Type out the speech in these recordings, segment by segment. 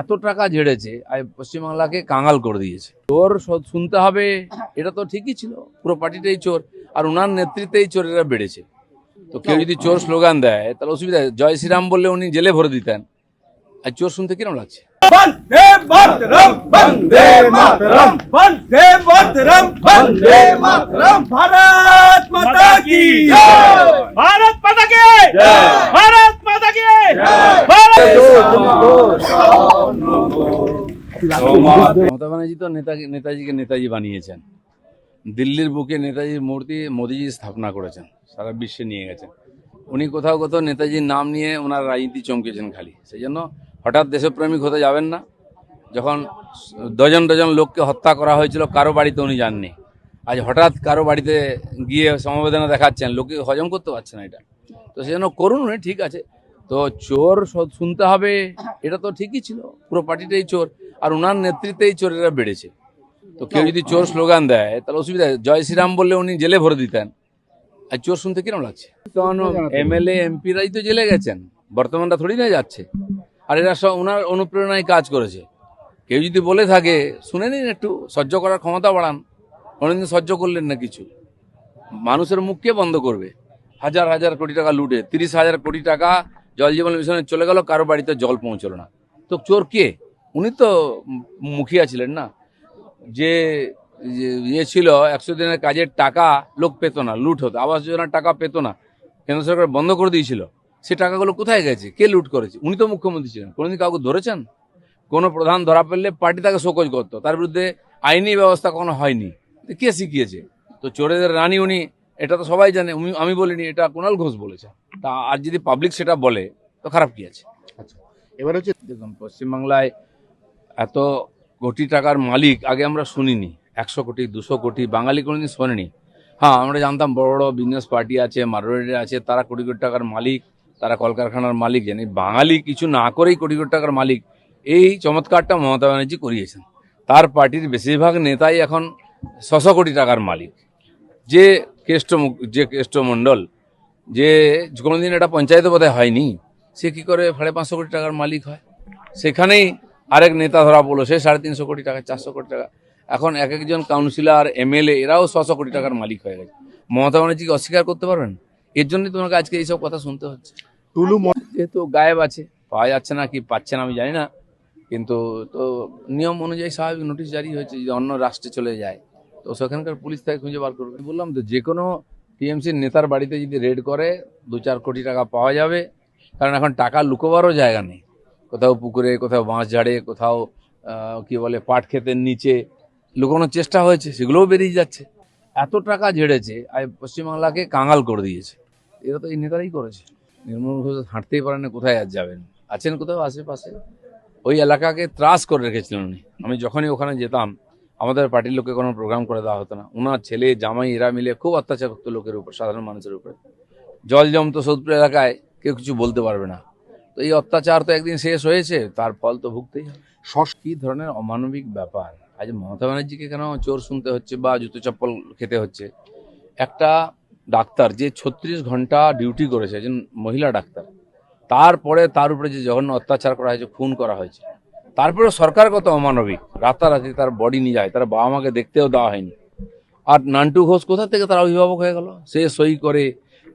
এত টাকা ঝেড়েছে আর পশ্চিমবাংলাকে কাঙাল করে দিয়েছে। চোর শুনতে হবে, এটা তো ঠিকই ছিল, পুরো পার্টিটাই চোর, আর ওনার নেতৃত্বেই চোরেরা বেড়েছে। তো কেউ যদি চোর স্লোগান দেয় তাহলে অসুবিধা, জয় শ্রীরাম বললে উনি জেলে ভরে দিতেন। আর চোর শুনতে কিরম লাগছে? বন্দে মাতরম, বন্দে মাতরম, বন্দে মাতরম, বন্দে মাতরম। ভারত মাতা কি জয়, ভারত মাতা কি জয়, ভারত মাতা কি মমতা ব্যানার্জি তো নেতাজিকে নেতাজি বানিয়েছেন, দিল্লির বুকে নেতাজির মূর্তি মোদিজি স্থাপনা করেছেন, সারা বিশ্বে নিয়ে গেছেন। উনি কোথাও কোথাও নেতাজির নাম নিয়ে ওনার রাজনীতি চমকেছেন খালি, সেই জন্য হঠাৎ দেশপ্রেমিক হতে যাবেন না। যখন ডজন ডজন লোককে হত্যা করা হয়েছিল কারো বাড়িতে উনি যাননি, আজ হঠাৎ কারো বাড়িতে গিয়ে সমবেদনা দেখাচ্ছেন, লোকে হজম করতে পারছে না এটা। তো সেই জন্য করুন উনি, ঠিক আছে। তো চোর শুনতে হবে, এটা তো ঠিকই ছিল, পুরো পার্টিটাই চোর, আর ওনার নেতৃত্বেই চোরেরা বেড়েছে। তো কেউ যদি চোর স্লোগান দেয় তাহলে অসুবিধা, জয় শ্রীরাম বললে উনি জেলে ভরে দিতেন। আর চোর শুনতে কিরম লাগছে? কারণ এমএলএ এমপিরাই তো জেলে গেছেন, বর্তমানটা থোড়ি না যাচ্ছে। আর এরা সব ওনার অনুপ্রেরণায় কাজ করেছে। কেউ যদি বলে থাকে শুনে নিন, একটু সহ্য করার ক্ষমতা বাড়ান। অনেকদিন সহ্য করলেন না কিছু, মানুষের মুখকে বন্ধ করবে। হাজার হাজার কোটি টাকা লুটে 30,000 কোটি টাকা জল জীবন মিশনে চলে গেল, কারো বাড়িতে জল পৌঁছলো না। তো চোর কে? উনি তো মুখিয়া ছিলেন না। যে ইয়ে ছিল 100 দিনের কাজের টাকা লোক পেত না, লুট হতো, আবাস যোজনার টাকা পেত না, কেন্দ্র সরকার বন্ধ করে দিয়েছিল। সে টাকাগুলো কোথায় গেছে? কে লুট করেছে? উনি তো মুখ্যমন্ত্রী ছিলেন, কোনোদিন কাউকে ধরেছেন? কোনো প্রধান ধরা পড়লে পার্টি তাকে শোকজ করতো, তার বিরুদ্ধে আইনি ব্যবস্থা কোনো হয়নি। কে শিখিয়েছে? তো চোরেদের রানী উনি, এটা তো সবাই জানে, আমি বলিনি, এটা কুণাল ঘোষ বলেছে। তা আর যদি পাবলিক সেটা বলে তো খারাপ কি আছে? আচ্ছা, এবার হচ্ছে দেখুন, পশ্চিমবাংলায় এত কোটি টাকার মালিক আগে আমরা শুনিনি। 100 কোটি 200 কোটি বাঙালি কোনোদিন শোনেনি। হ্যাঁ, আমরা জানতাম বড় বড় বিজনেস পার্টি আছে, মারোয়ারি আছে, তারা কোটি কোটি টাকার মালিক, তারা কলকারখানার মালিক। জানি বাঙালি কিছু না করেই কোটি কোটি টাকার মালিক, এই চমৎকারটা মমতা ব্যানার্জি করিয়েছেন। তার পার্টির বেশিরভাগ নেতাই এখন 600 কোটি টাকার মালিক। যে কেষ্টমণ্ডল, যে কোনোদিন এটা পঞ্চায়েতে বোধহয় হয়নি, সে কি করে 550 কোটি টাকার মালিক হয়? সেখানেই আরেক নেতা ধরা পড়লো, সে 350 কোটি টাকা, 400 কোটি টাকা। এখন এক একজন কাউন্সিলর, এমএলএ, এরাও 600 কোটি টাকার মালিক হয়ে গেছে। মমতা ব্যানার্জিকে অস্বীকার করতে পারবেন? এর জন্যই তোমাকে আজকে এইসব কথা শুনতে হচ্ছে। টুলু যেহেতু গায়েব আছে, পাওয়া যাচ্ছে না, কি পাচ্ছে না আমি জানি না, কিন্তু তো নিয়ম অনুযায়ী স্বাভাবিক নোটিশ জারি হয়েছে। যদি অন্য রাষ্ট্রে চলে যায় তো সেখানকার পুলিশ তাকে খুঁজে বার করবে। বললাম তো, যে কোনো টিএমসির নেতার বাড়িতে যদি রেড করে 2-4 কোটি টাকা পাওয়া যাবে, কারণ এখন টাকা লুকোবারও জায়গা নেই। কোথাও পুকুরে, কোথাও বাঁশ ঝাড়ে, কোথাও কি বলে পাট ক্ষেতের নিচে লুকানোর চেষ্টা হয়েছে, সেগুলোও বেরিয়ে যাচ্ছে। এত টাকা ঝেড়েছে আর পশ্চিমবাংলাকে কাঙাল করে দিয়েছে। এরা তো এই নেতারাই করেছে। নির্মল ঘোষ হাঁটতেই পারেন না, কোথায় আর যাবেন? আছেন কোথাও আশেপাশে, ওই এলাকাকে ত্রাস করে রেখেছিলেন উনি। আমি যখনই ওখানে যেতাম, আমাদের পার্টির লোককে কোনো প্রোগ্রাম করে দেওয়া হতো না। ওনার ছেলে জামাই এরা মিলে খুব অত্যাচার করতো লোকের উপর, সাধারণ মানুষের উপরে। জল জমতো সৌদপুর এলাকায়, কেউ কিছু বলতে পারবে না। তো এই অত্যাচার তো একদিন শেষ হয়েছে, তার ফল তো ভুগতেই হবে। কি ধরনের অমানবিক ব্যাপার! আজ মমতা ব্যানার্জিকে কেন চোর শুনতে হচ্ছে বা জুতো চপ্পল খেতে হচ্ছে? একটা ডাক্তার যে 36 ঘন্টা ডিউটি করেছে, একজন মহিলা ডাক্তার, তারপরে তার উপরে যে জঘন্য অত্যাচার করা হয়েছে, খুন করা হয়েছে, তারপরে সরকার কত অমানবিক, রাতারাতি তার বডি নিয়ে যায়, তার বাবা মাকে দেখতেও দেওয়া হয়নি। আর নান্টু ঘোষ কোথা থেকে তার অভিভাবক হয়ে গেল? সে সই করে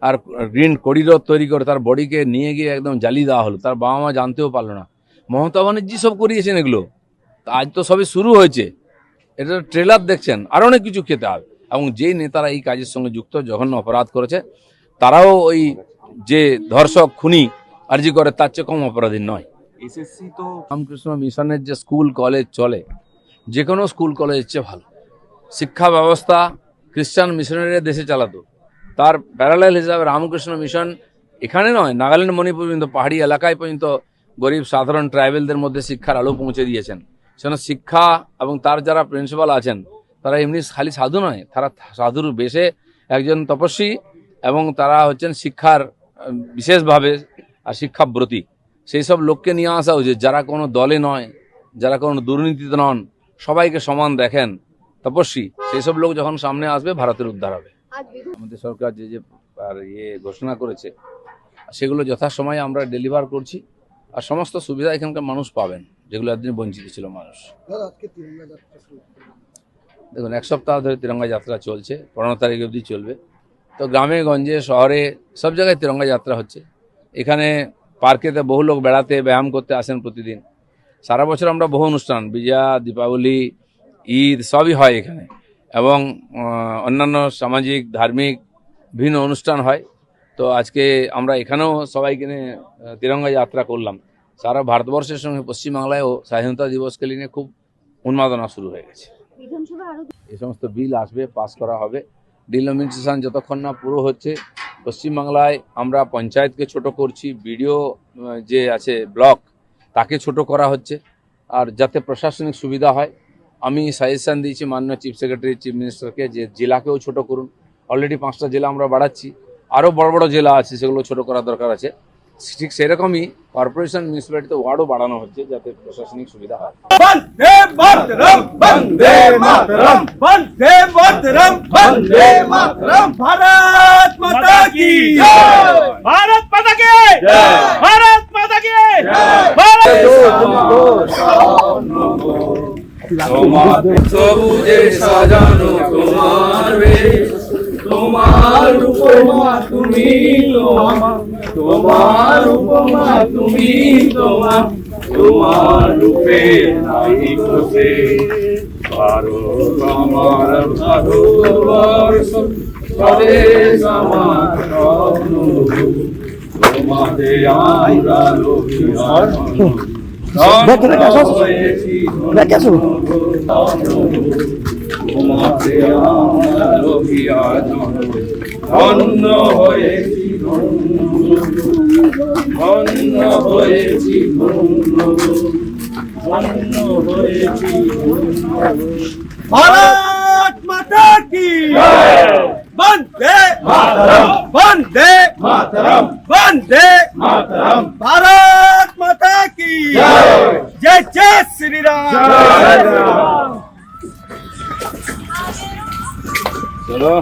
আর গ্রিন করিডোর তৈরি করে তার বডিকে নিয়ে গিয়ে একদম জ্বালিয়ে দেওয়া হলো, তার বাবা মা জানতেও পারলো না। মমতা ব্যানার্জি সব করিয়েছেন এগুলো। আজ তো সবই শুরু হয়েছে, এটা ট্রেলার দেখছেন, আরও অনেক কিছু খেতে হবে। এবং যেই নেতারা এই কাজের সঙ্গে যুক্ত, জঘন্য অপরাধ করেছে, তারাও ওই যে ধর্ষক খুনি আরজি করে তার চেয়ে কম অপরাধী নয়। এসএসসি তো রামকৃষ্ণ মিশনের যে স্কুল কলেজ চলে, যে কোনো স্কুল কলেজের চেয়ে ভালো শিক্ষা ব্যবস্থা খ্রিস্টান মিশনারিরা দেশে চালাতো। তার প্যারালাল হিসাবে রামকৃষ্ণ মিশন এখানে নয়, নাগাল্যান্ড, মণিপুর পর্যন্ত, পাহাড়ি এলাকায় পর্যন্ত গরিব সাধারণ ট্রাইবেলদের মধ্যে শিক্ষার আলো পৌঁছে দিয়েছেন। সেখানে শিক্ষা এবং তার যারা প্রিন্সিপাল আছেন, তারা এমনি খালি সাধু নয়, তারা সাধুর বেশে একজন তপস্বী, এবং তারা হচ্ছেন শিক্ষার বিশেষভাবে আর শিক্ষাব্রতী। সেই সব লোককে নিয়ে আসা উচিত, যারা কোনো দলে নয়, যারা কোনো দুর্নীতিতে নন, সবাইকে সমান দেখেন, তপস্বী। সেই সব লোক যখন সামনে আসবে, ভারতের উদ্ধার হবে। আমাদের সরকার যে যে ঘোষণা করেছে, সেগুলো যথাসময়ে আমরা ডেলিভার করছি, আর সমস্ত সুবিধা এখানকার মানুষ পাবেন। যেগুলো এতদিন বঞ্চিত ছিল মানুষ। দেখুন, এক সপ্তাহ ধরে তিরঙ্গা যাত্রা চলছে, 15 তারিখ অবধি চলবে। তো গ্রামে গঞ্জে শহরে সব জায়গায় তিরঙ্গা যাত্রা হচ্ছে। এখানে পার্কেতে বহু লোক বেড়াতে ব্যায়াম করতে আসেন প্রতিদিন। সারা বছর আমরা বহু অনুষ্ঠান, বিজয়া, দীপাবলি, ঈদ সবই হয় এখানে, এবং অন্যান্য সামাজিক ধার্মিক বিভিন্ন অনুষ্ঠান হয়। তো আজকে আমরা এখানেও সবাইকে নিয়ে তিরঙ্গা যাত্রা করলাম। সারা ভারতবর্ষের সঙ্গে পশ্চিমবাংলায়ও স্বাধীনতা দিবসকে নিয়ে খুব উন্মাদনা শুরু হয়ে গেছে। এই সমস্ত বিল আসবে, পাস করা হবে। ডিলিমিটেশন যতক্ষণ না পুরো হচ্ছে, পশ্চিমবাংলায় আমরা পঞ্চায়েতকে ছোট করছি, বিডিও যে আছে ব্লক তাকে ছোট করা হচ্ছে, আর যাতে প্রশাসনিক সুবিধা হয়। আমি সাজেশন দিয়েছি মাননীয় চিফ সেক্রেটারি, চিফ মিনিস্টারকে যে জেলাকেও ছোট করুন। অলরেডি 5টা জেলা আমরা বাড়াচ্ছি, আরও বড় বড় জেলা আছে সেগুলো ছোট করার দরকার আছে। ঠিক সেরকমই কর্পোরেশন মিউনিসিপ্যালিটিতে ওয়ার্ডও বাড়ানো হচ্ছে যাতে প্রশাসনিক সুবিধা হয়। বন্দে মাতরম, বন্দে মাতরম, বন্দে মাতরম, বন্দে মাতরম। ভারত মাতা কি জয়, ভারত মাতা কি জয়, ভারত মাতা কি জয়। সবুজে সাজানো তোমার বেশ, তোমার উপমা তুমি তোমার, তোমার উপমা তুমি তোমার, তোমার রূপে নাই কোসে। ভারত আমার ভারতবর্ষ, স্বদেশ আমার স্বপ্ন, তোমাতে আমরা লোভী তোমাতে আমরা লোভিয়া ধন্য হয়েছি, ধন্য হয়েছি, ধন্য হয়েছি। ভারত মাতা কি জয়, বন্দে মাতরম, বন্দে মাতরম, বন্দে মাতরম। ভারত মাতা কি জয়, জয় জয় শ্রী রাম। চলো।